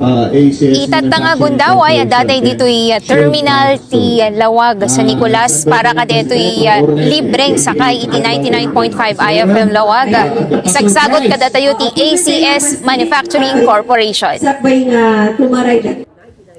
Itatanga gundaway datay dito'y terminal ti Laoag sa Nicolas para ka dito'y libreng sakay iti 99.5 IFM Laoag. Isagsagot ka datayo ti ACS Manufacturing Corporation. Sakay nga tumaray.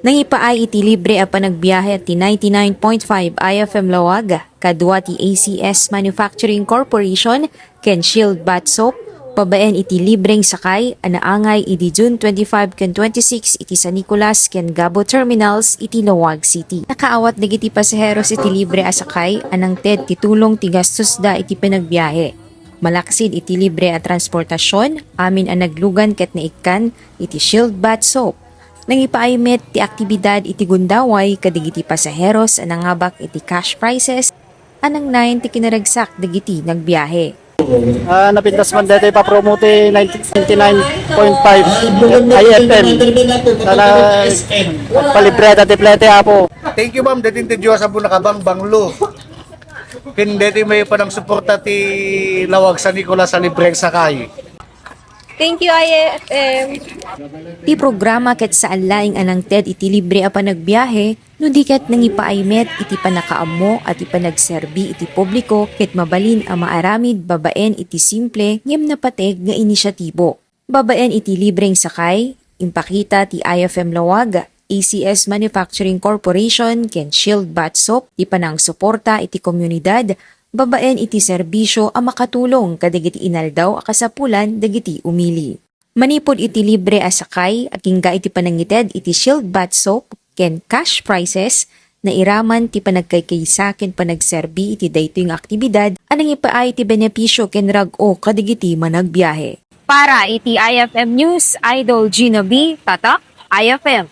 Nangipaay iti libre a panagbiyahe ti 99.5 IFM Laoag, kadwa ti ACS Manufacturing Corporation, ken Shield Bat Soap, pabaen iti libreng sakay, anaangay iti June 25 ken 26 iti San Nicolas ken Gabo Terminals iti Laoag City. Nakaawat dagiti pasaheros iti libre a sakay, anang ted ti tulong ti gastos da iti panagbiyahe. Malaksid iti libre a transportasyon, amin ang naglugan ket naikan iti Shield Bat Soap. Nangipaaymet ti aktibidad iti gundaway kadagiti pasaheros anang ngabak iti cash prices anang 9 ti kinaragsak dagiti nagbiyahe. Napintas man dito ipapromote 99.5 IFM. Sana palibre at tiplete apo. Thank you ma'am, dating ti Diyos sa nakabang banglo. Hindi may panang suporta ti Laoag sa Nicolas sa libreng sakay. Thank you, IFM. Ti programa ket saan laing anang ted iti libre a panagbiyahe no di ket nangipaaymet iti panakaammo at iti panagserbi iti publiko ket mabalin a maaramid babaen iti simple ngem napateg nga inisyatibo. Babaen iti libreng sakay, impakita ti IFM Laoag, ACS Manufacturing Corporation ken Shield Bat Soap ti panang suporta iti komunidad, babaen iti serbisyo a makatulong kadagiti inaldaw a kasapulan dagiti umili. Manipod iti libre a sakay akingga iti panangited iti Shield Bat Soap ken cash prices na iraman ti panagkaykaysa ken panagserbi iti daytoy nga aktibidad anang ipaay ti benepisyo ken rag-o kadagiti managbiyahe. Para iti IFM News, Idol Gina B, Tatak, IFM.